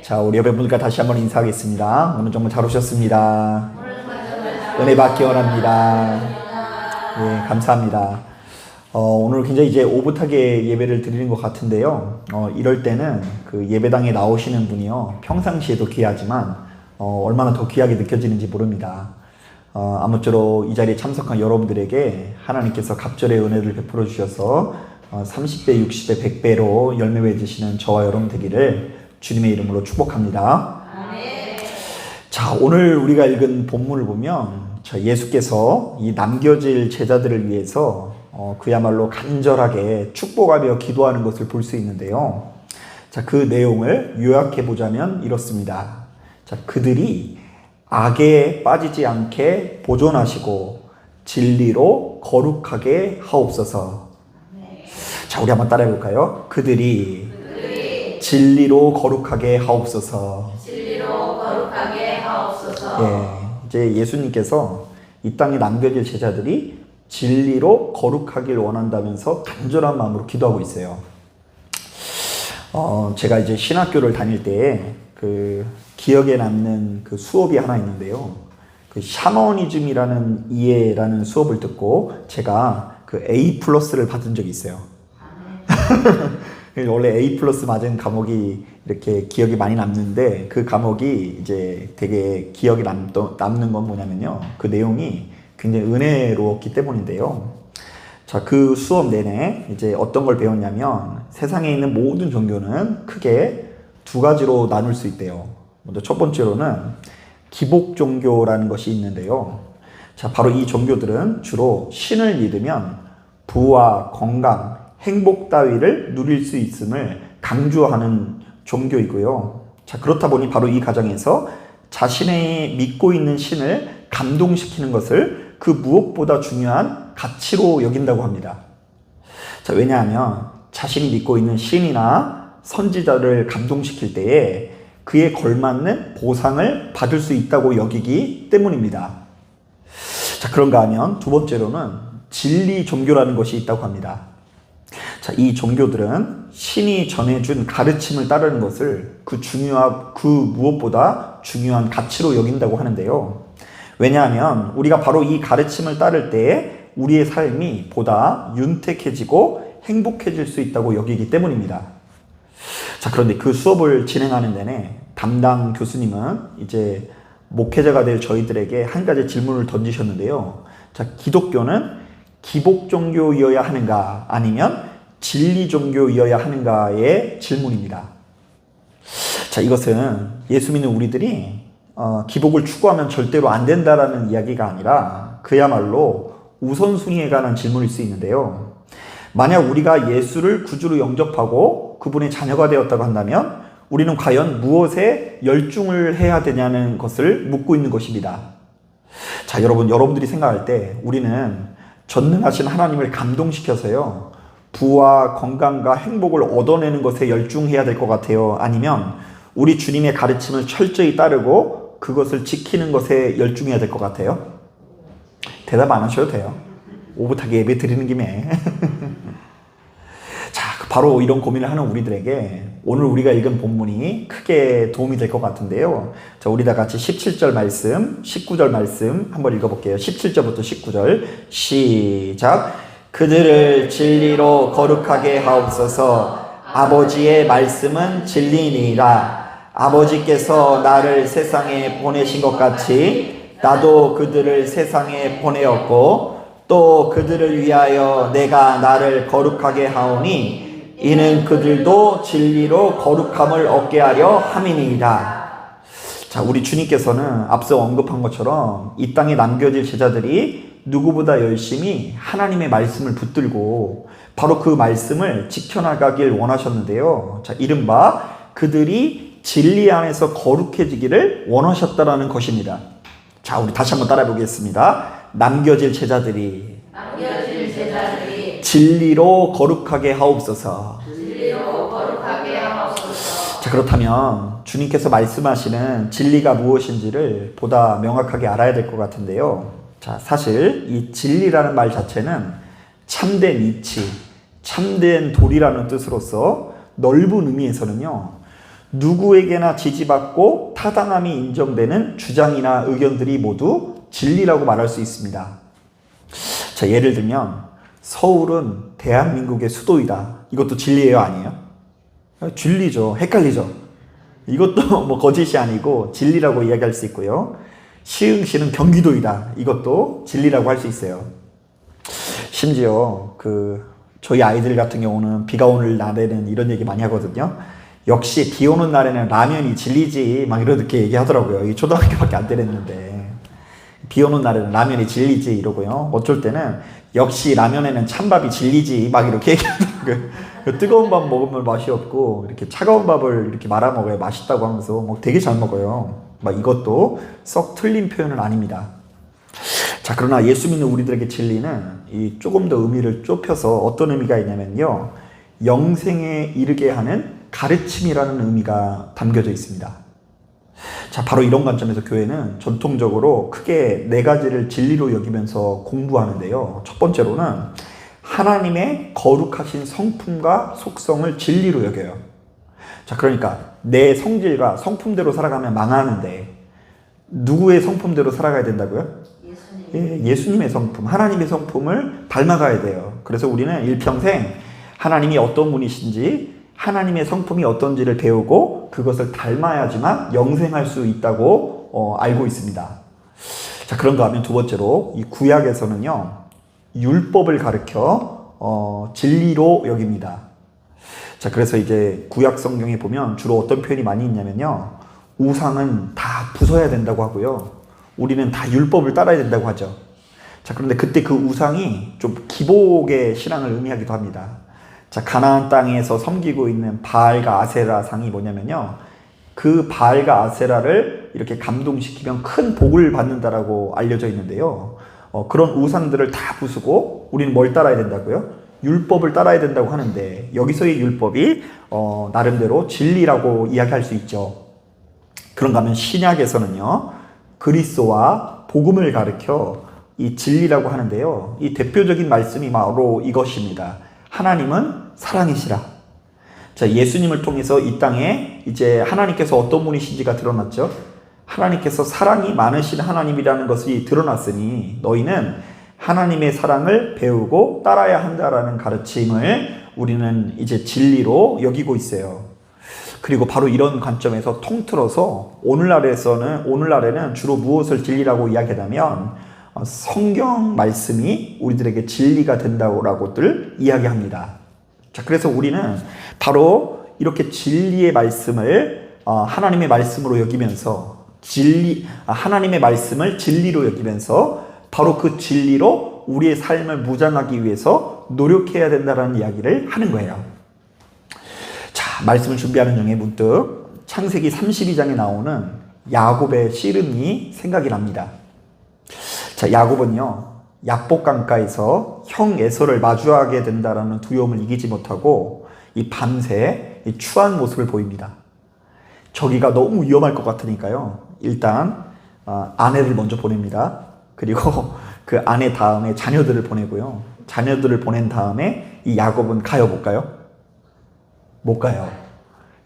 자, 우리 여러분들과 다시 한번 인사하겠습니다. 오늘 정말 잘 오셨습니다. 은혜 받기 원합니다. 예, 감사합니다. 오늘 굉장히 이제 오붓하게 예배를 드리는 것 같은데요. 이럴 때는 그 예배당에 나오시는 분이요, 평상시에도 귀하지만 얼마나 더 귀하게 느껴지는지 모릅니다. 아무쪼록 이 자리에 참석한 여러분들에게 하나님께서 갑절의 은혜를 베풀어 주셔서 30배, 60배, 100배로 열매 맺으시는 저와 여러분 되기를 주님의 이름으로 축복합니다. 아멘. 자, 오늘 우리가 읽은 본문을 보면 예수께서 이 남겨질 제자들을 위해서 그야말로 간절하게 축복하며 기도하는 것을 볼 수 있는데요. 자, 그 내용을 요약해 보자면 이렇습니다. 자, 그들이 악에 빠지지 않게 보존하시고 진리로 거룩하게 하옵소서. 자, 우리 한번 따라해 볼까요? 그들이 진리로 거룩하게 하옵소서. 진리로 거룩하게 하옵소서. 예, 이제 예수님께서 이 땅에 남겨질 제자들이 진리로 거룩하길 원한다면서 간절한 마음으로 기도하고 있어요. 제가 이제 신학교를 다닐 때 그 기억에 남는 그 수업이 하나 있는데요. 그 샤머니즘이라는 이해라는 수업을 듣고 제가 그 A+를 받은 적이 있어요. 원래 A+ 맞은 과목이 이렇게 기억이 많이 남는데, 그 과목이 이제 되게 기억에 남는 건 뭐냐면요, 그 내용이 굉장히 은혜로웠기 때문인데요. 자, 그 수업 내내 이제 어떤 걸 배웠냐면, 세상에 있는 모든 종교는 크게 두 가지로 나눌 수 있대요. 먼저 첫 번째로는 기복 종교라는 것이 있는데요. 자, 바로 이 종교들은 주로 신을 믿으면 부와 건강, 행복 따위를 누릴 수 있음을 강조하는 종교이고요. 자, 그렇다 보니 바로 이 가정에서 자신의 믿고 있는 신을 감동시키는 것을 그 무엇보다 중요한 가치로 여긴다고 합니다. 자, 왜냐하면 자신이 믿고 있는 신이나 선지자를 감동시킬 때에 그에 걸맞는 보상을 받을 수 있다고 여기기 때문입니다. 자, 그런가 하면 두 번째로는 진리 종교라는 것이 있다고 합니다. 자, 이 종교들은 신이 전해준 가르침을 따르는 것을 그 무엇보다 중요한 가치로 여긴다고 하는데요. 왜냐하면 우리가 바로 이 가르침을 따를 때에 우리의 삶이 보다 윤택해지고 행복해질 수 있다고 여기기 때문입니다. 자, 그런데 그 수업을 진행하는 데는 담당 교수님은 이제 목회자가 될 저희들에게 한 가지 질문을 던지셨는데요. 자, 기독교는 기복 종교이어야 하는가, 아니면 진리 종교이어야 하는가의 질문입니다. 자, 이것은 예수 믿는 우리들이 기복을 추구하면 절대로 안 된다라는 이야기가 아니라 그야말로 우선순위에 관한 질문일 수 있는데요. 만약 우리가 예수를 구주로 영접하고 그분의 자녀가 되었다고 한다면 우리는 과연 무엇에 열중을 해야 되냐는 것을 묻고 있는 것입니다. 자, 여러분들이 생각할 때 우리는 전능하신 하나님을 감동시켜서요, 부와 건강과 행복을 얻어내는 것에 열중해야 될 것 같아요? 아니면 우리 주님의 가르침을 철저히 따르고 그것을 지키는 것에 열중해야 될 것 같아요? 대답 안 하셔도 돼요. 오붓하게 예배 드리는 김에. 자, 바로 이런 고민을 하는 우리들에게 오늘 우리가 읽은 본문이 크게 도움이 될 것 같은데요. 자, 우리 다 같이 17절 말씀, 19절 말씀 한번 읽어볼게요. 17절부터 19절 시작. 그들을 진리로 거룩하게 하옵소서. 아버지의 말씀은 진리니라. 아버지께서 나를 세상에 보내신 것 같이 나도 그들을 세상에 보내었고 또 그들을 위하여 내가 나를 거룩하게 하오니 이는 그들도 진리로 거룩함을 얻게 하려 함이니이다. 자, 우리 주님께서는 앞서 언급한 것처럼 이 땅에 남겨질 제자들이 누구보다 열심히 하나님의 말씀을 붙들고 바로 그 말씀을 지켜나가길 원하셨는데요. 자, 이른바 그들이 진리 안에서 거룩해지기를 원하셨다라는 것입니다. 자, 우리 다시 한번 따라해 보겠습니다. 남겨질 제자들이 진리로 거룩하게 하옵소서. 자, 그렇다면 주님께서 말씀하시는 진리가 무엇인지를 보다 명확하게 알아야 될 것 같은데요. 자, 사실 이 진리라는 말 자체는 참된 이치, 참된 도리라는 뜻으로서 넓은 의미에서는요, 누구에게나 지지받고 타당함이 인정되는 주장이나 의견들이 모두 진리라고 말할 수 있습니다. 자, 예를 들면 서울은 대한민국의 수도이다. 이것도 진리예요, 아니에요? 진리죠. 헷갈리죠. 이것도 뭐 거짓이 아니고 진리라고 이야기할 수 있고요. 시흥시는 경기도이다. 이것도 진리라고 할 수 있어요. 심지어 저희 아이들 같은 경우는 비가 오는 날에는 이런 얘기 많이 하거든요. 역시 비 오는 날에는 라면이 진리지 막 이렇게 얘기하더라고요. 이 초등학교밖에 안 되랬는데 비 오는 날에는 라면이 진리지 이러고요. 어쩔 때는 역시 라면에는 찬밥이 진리지 막 이렇게 얘기하더라고요. 뜨거운 밥 먹으면 맛이 없고 이렇게 차가운 밥을 이렇게 말아 먹어야 맛있다고 하면서 막 되게 잘 먹어요. 막 이것도 썩 틀린 표현은 아닙니다. 자, 그러나 예수 믿는 우리들에게 진리는 이 조금 더 의미를 좁혀서 어떤 의미가 있냐면요, 영생에 이르게 하는 가르침이라는 의미가 담겨져 있습니다. 자, 바로 이런 관점에서 교회는 전통적으로 크게 4가지를 진리로 여기면서 공부하는데요. 첫 번째로는 하나님의 거룩하신 성품과 속성을 진리로 여겨요. 자, 그러니까 내 성질과 성품대로 살아가면 망하는데 누구의 성품대로 살아가야 된다고요? 예수님의 성품, 하나님의 성품을 닮아가야 돼요. 그래서 우리는 일평생 하나님이 어떤 분이신지, 하나님의 성품이 어떤지를 배우고 그것을 닮아야지만 영생할 수 있다고 알고 있습니다. 자, 그런가 하면 두 번째로 이 구약에서는요, 율법을 가르쳐 진리로 여깁니다. 자, 그래서 이제 구약 성경에 보면 주로 어떤 표현이 많이 있냐면요, 우상은 다 부숴야 된다고 하고요, 우리는 다 율법을 따라야 된다고 하죠. 자, 그런데 그때 그 우상이 좀 기복의 신앙을 의미하기도 합니다. 자, 가나안 땅에서 섬기고 있는 바알과 아세라 상이 뭐냐면요, 그 바알과 아세라를 이렇게 감동시키면 큰 복을 받는다라고 알려져 있는데요. 그런 우상들을 다 부수고 우리는 뭘 따라야 된다고요? 율법을 따라야 된다고 하는데, 여기서의 율법이 나름대로 진리라고 이야기할 수 있죠. 그런가 하면 신약에서는요, 그리스도와 복음을 가르쳐 이 진리라고 하는데요, 이 대표적인 말씀이 바로 이것입니다. 하나님은 사랑이시라. 자, 예수님을 통해서 이 땅에 이제 하나님께서 어떤 분이신지가 드러났죠. 하나님께서 사랑이 많으신 하나님이라는 것이 드러났으니 너희는 하나님의 사랑을 배우고 따라야 한다라는 가르침을 우리는 이제 진리로 여기고 있어요. 그리고 바로 이런 관점에서 통틀어서 오늘날에는 주로 무엇을 진리라고 이야기하냐면 성경 말씀이 우리들에게 진리가 된다고들 이야기합니다. 자, 그래서 우리는 바로 이렇게 진리의 말씀을 하나님의 말씀으로 여기면서 하나님의 말씀을 진리로 여기면서 바로 그 진리로 우리의 삶을 무장하기 위해서 노력해야 된다는 이야기를 하는 거예요. 자, 말씀을 준비하는 중에 문득 창세기 32장에 나오는 야곱의 씨름이 생각이 납니다. 자, 야곱은요, 약복 강가에서 형 에서를 마주하게 된다라는 두려움을 이기지 못하고 이 밤새 이 추한 모습을 보입니다. 저기가 너무 위험할 것 같으니까요, 일단 아내를 먼저 보냅니다. 그리고 그 아내 다음에 자녀들을 보내고요, 자녀들을 보낸 다음에 이 야곱은 가요, 못 가요? 못 가요.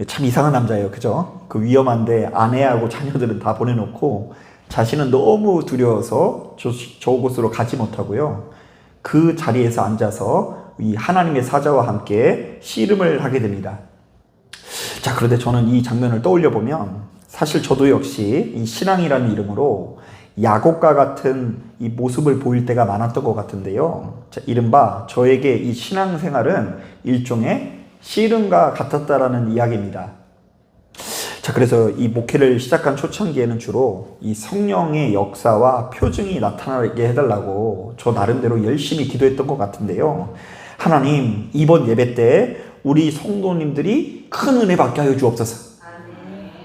참 이상한 남자예요, 그죠? 그 위험한데 아내하고 자녀들은 다 보내놓고 자신은 너무 두려워서 저곳으로 가지 못하고요, 그 자리에서 앉아서 이 하나님의 사자와 함께 씨름을 하게 됩니다. 자, 그런데 저는 이 장면을 떠올려 보면 사실 저도 역시 이 신앙이라는 이름으로 야곱과 같은 이 모습을 보일 때가 많았던 것 같은데요. 자, 이른바 저에게 이 신앙생활은 일종의 씨름과 같았다라는 이야기입니다. 자, 그래서 이 목회를 시작한 초창기에는 주로 이 성령의 역사와 표징이 나타나게 해달라고 저 나름대로 열심히 기도했던 것 같은데요. 하나님, 이번 예배 때 우리 성도님들이 큰 은혜 받게 하여 주옵소서.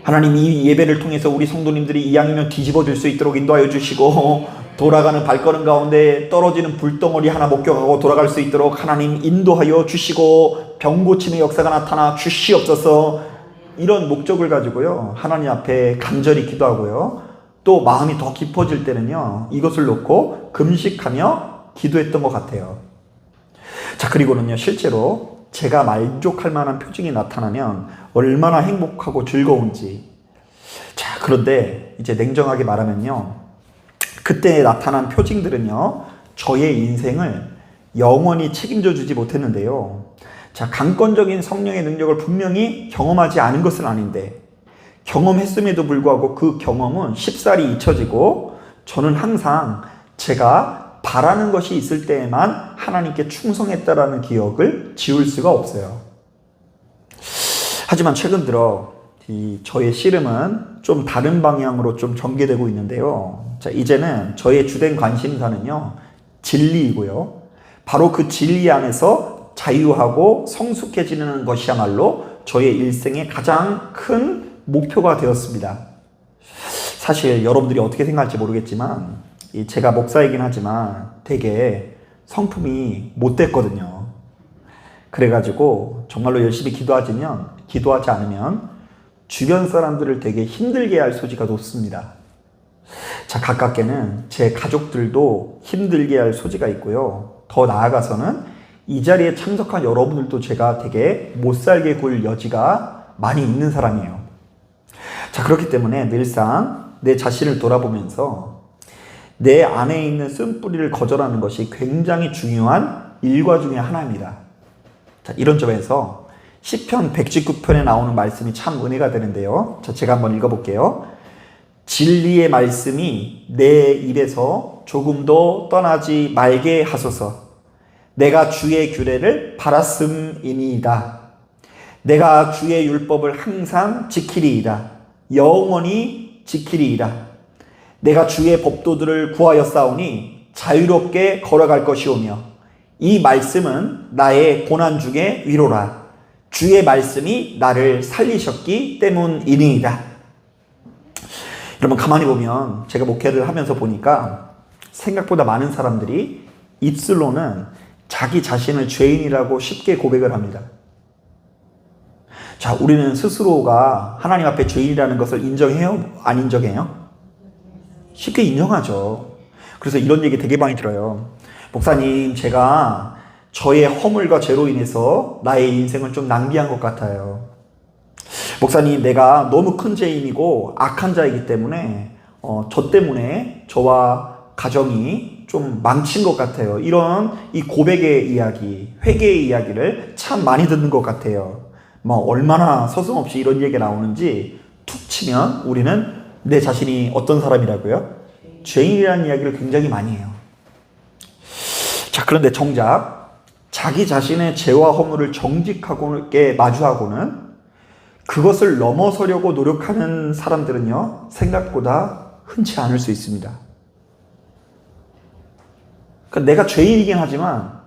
하나님, 이 예배를 통해서 우리 성도님들이 이왕이면 뒤집어질 수 있도록 인도하여 주시고, 돌아가는 발걸음 가운데 떨어지는 불덩어리 하나 목격하고 돌아갈 수 있도록 하나님 인도하여 주시고, 병 고침의 역사가 나타나 주시옵소서. 이런 목적을 가지고요, 하나님 앞에 간절히 기도하고요, 또 마음이 더 깊어질 때는요, 이것을 놓고 금식하며 기도했던 것 같아요. 자, 그리고는요, 실제로 제가 만족할 만한 표징이 나타나면 얼마나 행복하고 즐거운지. 자, 그런데 이제 냉정하게 말하면요, 그때 나타난 표징들은요, 저의 인생을 영원히 책임져 주지 못했는데요. 자, 강권적인 성령의 능력을 분명히 경험하지 않은 것은 아닌데, 경험했음에도 불구하고 그 경험은 쉽사리 잊혀지고, 저는 항상 제가 바라는 것이 있을 때에만 하나님께 충성했다라는 기억을 지울 수가 없어요. 하지만 최근 들어 저의 씨름은 좀 다른 방향으로 좀 전개되고 있는데요. 자, 이제는 저의 주된 관심사는요, 진리이고요. 바로 그 진리 안에서 자유하고 성숙해지는 것이야말로 저의 일생의 가장 큰 목표가 되었습니다. 사실 여러분들이 어떻게 생각할지 모르겠지만, 제가 목사이긴 하지만 되게 성품이 못됐거든요. 그래가지고 정말로 열심히 기도하지 않으면 주변 사람들을 되게 힘들게 할 소지가 높습니다. 자, 가깝게는 제 가족들도 힘들게 할 소지가 있고요. 더 나아가서는 이 자리에 참석한 여러분들도 제가 되게 못살게 굴 여지가 많이 있는 사람이에요. 자, 그렇기 때문에 늘상 내 자신을 돌아보면서 내 안에 있는 쓴뿌리를 거절하는 것이 굉장히 중요한 일과 중에 하나입니다. 자, 이런 점에서 시편 119편에 나오는 말씀이 참 은혜가 되는데요. 자, 제가 한번 읽어볼게요. 진리의 말씀이 내 입에서 조금도 떠나지 말게 하소서. 내가 주의 규례를 바랐음이니이다. 내가 주의 율법을 항상 지키리이다. 영원히 지키리이다. 내가 주의 법도들을 구하였사오니 자유롭게 걸어갈 것이오며 이 말씀은 나의 고난 중에 위로라. 주의 말씀이 나를 살리셨기 때문이니이다. 여러분, 가만히 보면 제가 목회를 하면서 보니까 생각보다 많은 사람들이 입술로는 자기 자신을 죄인이라고 쉽게 고백을 합니다. 자, 우리는 스스로가 하나님 앞에 죄인이라는 것을 인정해요? 안 인정해요? 쉽게 인정하죠. 그래서 이런 얘기 되게 많이 들어요. 목사님, 제가 저의 허물과 죄로 인해서 나의 인생을 좀 낭비한 것 같아요. 목사님, 내가 너무 큰 죄인이고 악한 자이기 때문에 저 때문에 저와 가정이 좀 망친 것 같아요. 이런 이 고백의 이야기, 회개의 이야기를 참 많이 듣는 것 같아요. 뭐 얼마나 서슴없이 이런 얘기가 나오는지 툭 치면 우리는 내 자신이 어떤 사람이라고요? 죄인이라는 이야기를 굉장히 많이 해요. 자, 그런데 정작 자기 자신의 죄와 허물을 정직하게 마주하고는 그것을 넘어서려고 노력하는 사람들은요, 생각보다 흔치 않을 수 있습니다. 그러니까 내가 죄인이긴 하지만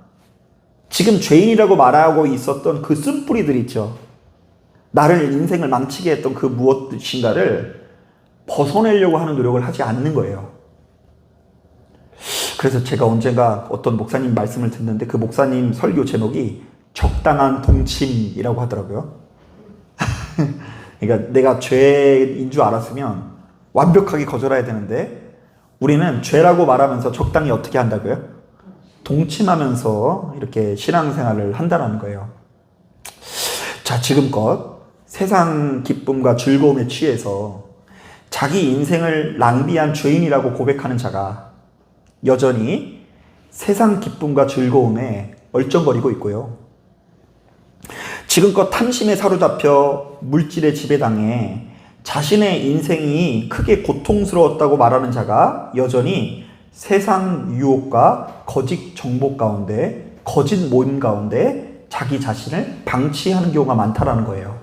지금 죄인이라고 말하고 있었던 그 쓴뿌리들 있죠. 나를 인생을 망치게 했던 그 무엇인가를 벗어내려고 하는 노력을 하지 않는 거예요. 그래서 제가 언젠가 어떤 목사님 말씀을 듣는데 그 목사님 설교 제목이 적당한 동침이라고 하더라고요. 그러니까 내가 죄인 줄 알았으면 완벽하게 거절해야 되는데 우리는 죄라고 말하면서 적당히 어떻게 한다고요? 동침하면서 이렇게 신앙생활을 한다는 거예요. 자, 지금껏 세상 기쁨과 즐거움에 취해서 자기 인생을 낭비한 죄인이라고 고백하는 자가 여전히 세상 기쁨과 즐거움에 얼쩡거리고 있고요. 지금껏 탐심에 사로잡혀 물질에 지배당해 자신의 인생이 크게 고통스러웠다고 말하는 자가 여전히 세상 유혹과 거짓 정보 가운데, 거짓 모임 가운데 자기 자신을 방치하는 경우가 많다라는 거예요.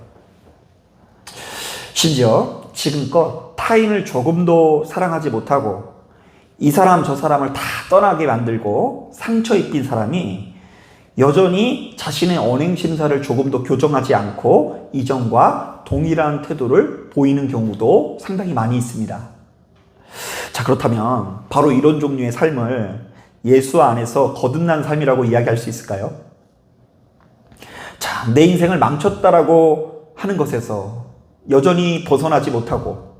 심지어 지금껏 타인을 조금도 사랑하지 못하고 이 사람 저 사람을 다 떠나게 만들고 상처 입힌 사람이 여전히 자신의 언행심사를 조금도 교정하지 않고 이전과 동일한 태도를 보이는 경우도 상당히 많이 있습니다. 자, 그렇다면 바로 이런 종류의 삶을 예수 안에서 거듭난 삶이라고 이야기할 수 있을까요? 자, 내 인생을 망쳤다라고 하는 것에서 여전히 벗어나지 못하고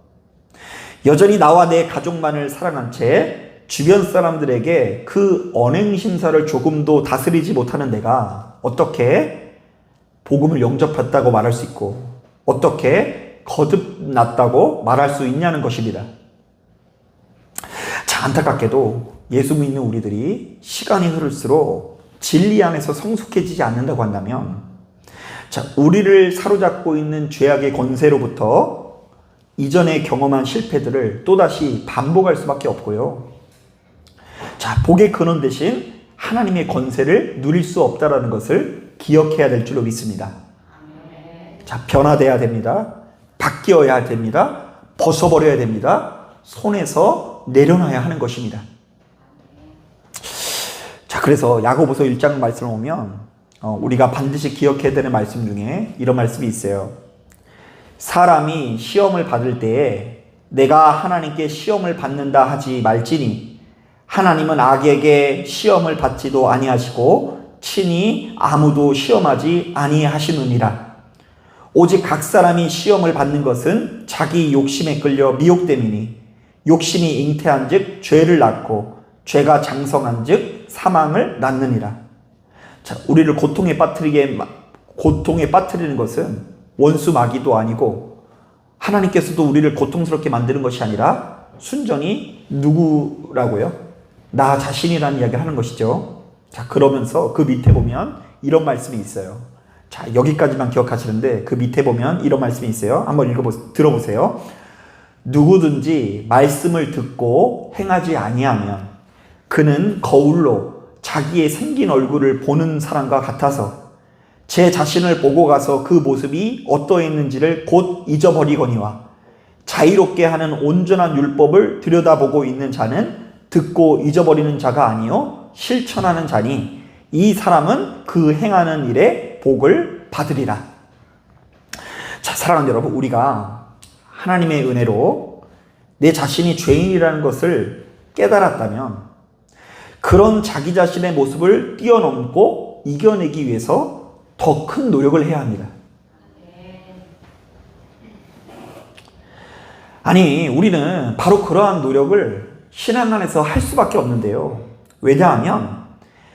여전히 나와 내 가족만을 사랑한 채 주변 사람들에게 그 언행심사를 조금도 다스리지 못하는 내가 어떻게 복음을 영접했다고 말할 수 있고 어떻게 거듭났다고 말할 수 있냐는 것입니다. 자, 안타깝게도 예수 믿는 우리들이 시간이 흐를수록 진리 안에서 성숙해지지 않는다고 한다면, 자, 우리를 사로잡고 있는 죄악의 권세로부터 이전에 경험한 실패들을 또다시 반복할 수밖에 없고요. 자, 복의 근원 대신 하나님의 권세를 누릴 수 없다라는 것을 기억해야 될 줄로 믿습니다. 자, 변화돼야 됩니다. 바뀌어야 됩니다. 벗어버려야 됩니다. 손에서 내려놔야 하는 것입니다. 자, 그래서 야고보서 1장 말씀을 보면 우리가 반드시 기억해야 되는 말씀 중에 이런 말씀이 있어요. 사람이 시험을 받을 때에 내가 하나님께 시험을 받는다 하지 말지니 하나님은 악에게 시험을 받지도 아니하시고 친히 아무도 시험하지 아니하시느니라. 오직 각 사람이 시험을 받는 것은 자기 욕심에 끌려 미혹됨이니 욕심이 잉태한 즉 죄를 낳고 죄가 장성한 즉 사망을 낳느니라. 자, 우리를 고통에 빠뜨리는 것은 원수 마귀도 아니고 하나님께서도 우리를 고통스럽게 만드는 것이 아니라 순전히 누구라고요? 나 자신이라는 이야기를 하는 것이죠. 자, 그러면서 그 밑에 보면 이런 말씀이 있어요. 자, 여기까지만 기억하시는데 그 밑에 보면 이런 말씀이 있어요. 한번 들어보세요. 누구든지 말씀을 듣고 행하지 아니하면 그는 거울로 자기의 생긴 얼굴을 보는 사람과 같아서 제 자신을 보고 가서 그 모습이 어떠했는지를 곧 잊어버리거니와 자유롭게 하는 온전한 율법을 들여다보고 있는 자는 듣고 잊어버리는 자가 아니요 실천하는 자니 이 사람은 그 행하는 일에 복을 받으리라. 자, 사랑하는 여러분, 우리가 하나님의 은혜로 내 자신이 죄인이라는 것을 깨달았다면 그런 자기 자신의 모습을 뛰어넘고 이겨내기 위해서 더 큰 노력을 해야 합니다. 아니, 우리는 바로 그러한 노력을 신앙 안에서 할 수밖에 없는데요. 왜냐하면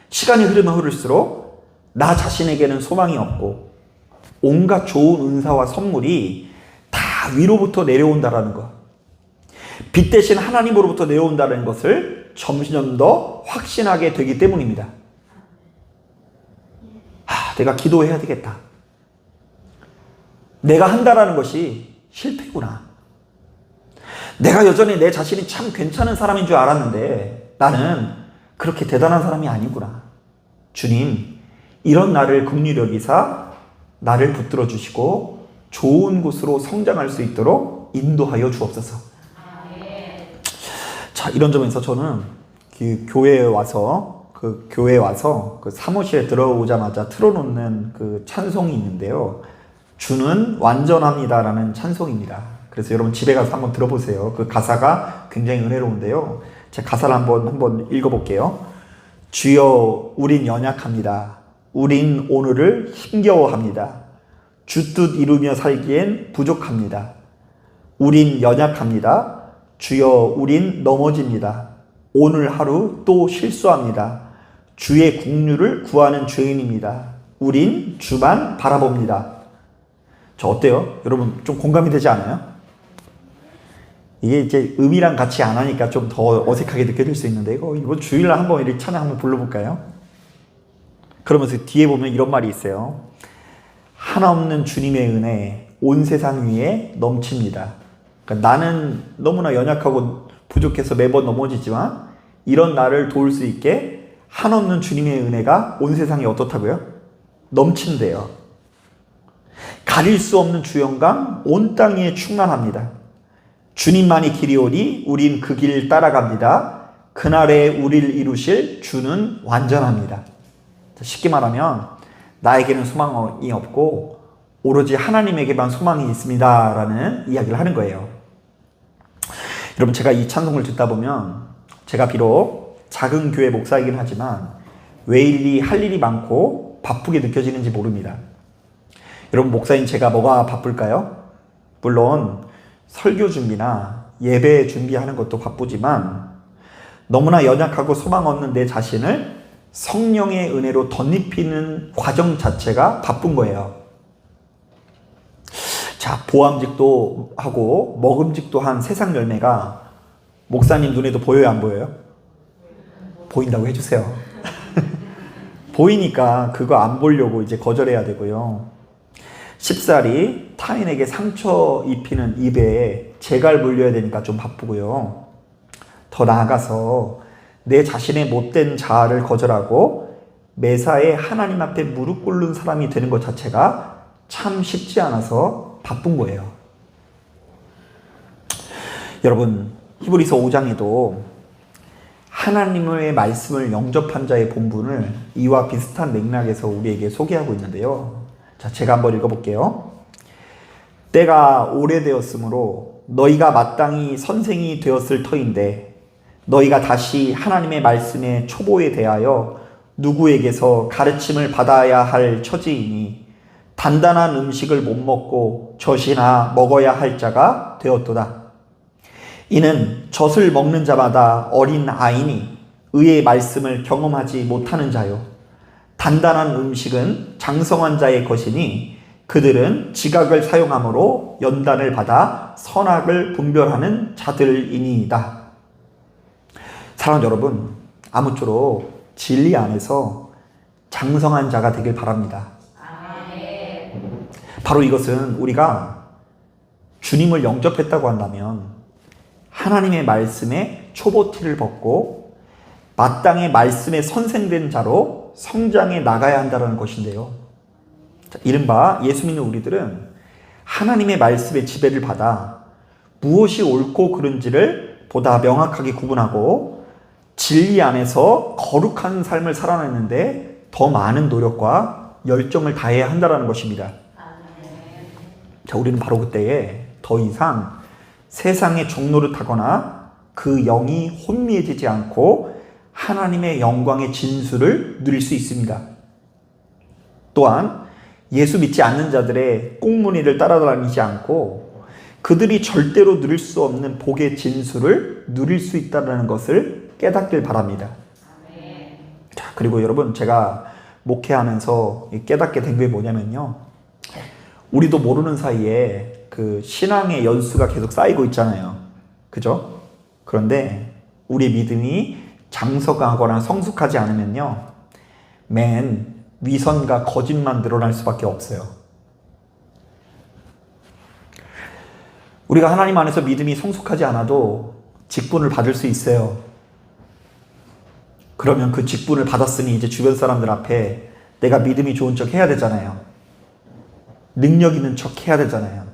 시간이 흐르면 흐를수록 나 자신에게는 소망이 없고 온갖 좋은 은사와 선물이 다 위로부터 내려온다라는 것, 빛 대신 하나님으로부터 내려온다는 것을 점점 더 확신하게 되기 때문입니다. 내가 기도해야 되겠다. 내가 한다라는 것이 실패구나. 내가 여전히 내 자신이 참 괜찮은 사람인 줄 알았는데 나는 그렇게 대단한 사람이 아니구나. 주님, 이런 나를 긍휼히 여기사 나를 붙들어 주시고 좋은 곳으로 성장할 수 있도록 인도하여 주옵소서. 자, 이런 점에서 저는 그 교회에 와서 그 사무실에 들어오자마자 틀어놓는 그 찬송이 있는데요. 주는 완전합니다라는 찬송입니다. 그래서 여러분 집에 가서 한번 들어보세요. 그 가사가 굉장히 은혜로운데요. 제가 가사를 한번 읽어볼게요. 주여, 우린 연약합니다. 우린 오늘을 힘겨워합니다. 주 뜻 이루며 살기엔 부족합니다. 우린 연약합니다. 주여, 우린 넘어집니다. 오늘 하루 또 실수합니다. 주의 긍휼을 구하는 죄인입니다. 우린 주만 바라봅니다. 저 어때요? 여러분 좀 공감이 되지 않아요? 이게 이제 음이랑 같이 안 하니까 좀 더 어색하게 느껴질 수 있는데 이번 주일날 한번 이렇게 찬양 한번 불러볼까요? 그러면서 뒤에 보면 이런 말이 있어요. 하나없는 주님의 은혜 온 세상 위에 넘칩니다. 그러니까 나는 너무나 연약하고 부족해서 매번 넘어지지만 이런 나를 도울 수 있게 한없는 주님의 은혜가 온 세상에 어떻다고요? 넘친대요. 가릴 수 없는 주영강 온 땅 위에 충만합니다. 주님만이 길이오니 우린 그 길 따라갑니다. 그날에 우리를 이루실 주는 완전합니다. 쉽게 말하면 나에게는 소망이 없고 오로지 하나님에게만 소망이 있습니다 라는 이야기를 하는 거예요. 여러분, 제가 이 찬송을 듣다 보면 제가 비록 작은 교회 목사이긴 하지만 왜 일이 할 일이 많고 바쁘게 느껴지는지 모릅니다. 여러분, 목사인 제가 뭐가 바쁠까요? 물론 설교 준비나 예배 준비하는 것도 바쁘지만 너무나 연약하고 소망 없는 내 자신을 성령의 은혜로 덧입히는 과정 자체가 바쁜 거예요. 자, 보암직도 하고 먹음직도 한 세상 열매가 목사님 눈에도 보여요, 안 보여요? 보인다고 해주세요. 보이니까 그거 안 보려고 이제 거절해야 되고요. 쉽사리 타인에게 상처 입히는 입에 재갈 물려야 되니까 좀 바쁘고요. 더 나아가서 내 자신의 못된 자아를 거절하고 매사에 하나님 앞에 무릎 꿇는 사람이 되는 것 자체가 참 쉽지 않아서 바쁜 거예요. 여러분, 히브리서 5장에도 하나님의 말씀을 영접한 자의 본분을 이와 비슷한 맥락에서 우리에게 소개하고 있는데요. 자, 제가 한번 읽어볼게요. 때가 오래되었으므로 너희가 마땅히 선생이 되었을 터인데 너희가 다시 하나님의 말씀의 초보에 대하여 누구에게서 가르침을 받아야 할 처지이니 단단한 음식을 못 먹고 젖이나 먹어야 할 자가 되었도다. 이는 젖을 먹는 자마다 어린 아이니 의의 말씀을 경험하지 못하는 자요. 단단한 음식은 장성한 자의 것이니 그들은 지각을 사용함으로 연단을 받아 선악을 분별하는 자들이니이다. 사랑하는 여러분, 아무쪼록 진리 안에서 장성한 자가 되길 바랍니다. 바로 이것은 우리가 주님을 영접했다고 한다면 하나님의 말씀에 초보티를 벗고 마땅히 말씀에 선생된 자로 성장해 나가야 한다는 것인데요. 자, 이른바 예수 믿는 우리들은 하나님의 말씀의 지배를 받아 무엇이 옳고 그른지를 보다 명확하게 구분하고 진리 안에서 거룩한 삶을 살아내는데 더 많은 노력과 열정을 다해야 한다는 것입니다. 자, 우리는 바로 그때에 더 이상 세상의 종로를 타거나 그 영이 혼미해지지 않고 하나님의 영광의 진수를 누릴 수 있습니다. 또한 예수 믿지 않는 자들의 꽁무니를 따라다니지 않고 그들이 절대로 누릴 수 없는 복의 진수를 누릴 수 있다는 것을 깨닫길 바랍니다. 자, 그리고 여러분, 제가 목회하면서 깨닫게 된 게 뭐냐면요. 우리도 모르는 사이에 그 신앙의 연수가 계속 쌓이고 있잖아요. 그죠? 그런데 우리 믿음이 장성하거나 성숙하지 않으면요, 맨 위선과 거짓만 드러날 수밖에 없어요. 우리가 하나님 안에서 믿음이 성숙하지 않아도 직분을 받을 수 있어요. 그러면 그 직분을 받았으니 이제 주변 사람들 앞에 내가 믿음이 좋은 척 해야 되잖아요. 능력 있는 척 해야 되잖아요.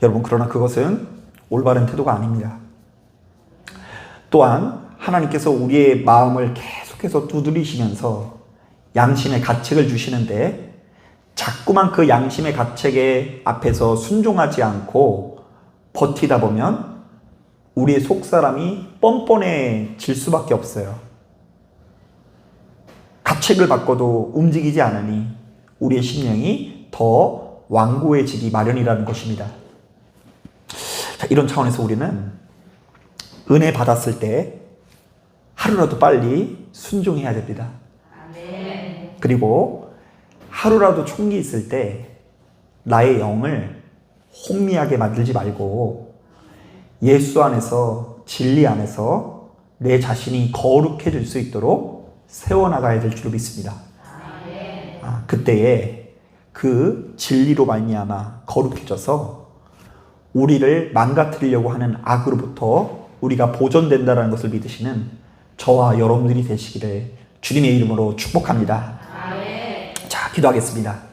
여러분, 그러나 그것은 올바른 태도가 아닙니다. 또한 하나님께서 우리의 마음을 계속해서 두드리시면서 양심의 가책을 주시는데 자꾸만 그 양심의 가책에 앞에서 순종하지 않고 버티다 보면 우리의 속사람이 뻔뻔해질 수밖에 없어요. 가책을 받고도 움직이지 않으니 우리의 심령이 더 완고해지기 마련이라는 것입니다. 자, 이런 차원에서 우리는 은혜 받았을 때 하루라도 빨리 순종해야 됩니다. 그리고 하루라도 총기 있을 때 나의 영을 혼미하게 만들지 말고 예수 안에서, 진리 안에서 내 자신이 거룩해질 수 있도록 세워나가야 될 줄 믿습니다. 그때에 그 진리로 말미암아 거룩해져서 우리를 망가뜨리려고 하는 악으로부터 우리가 보존된다는 것을 믿으시는 저와 여러분들이 되시기를 주님의 이름으로 축복합니다. 자, 기도하겠습니다.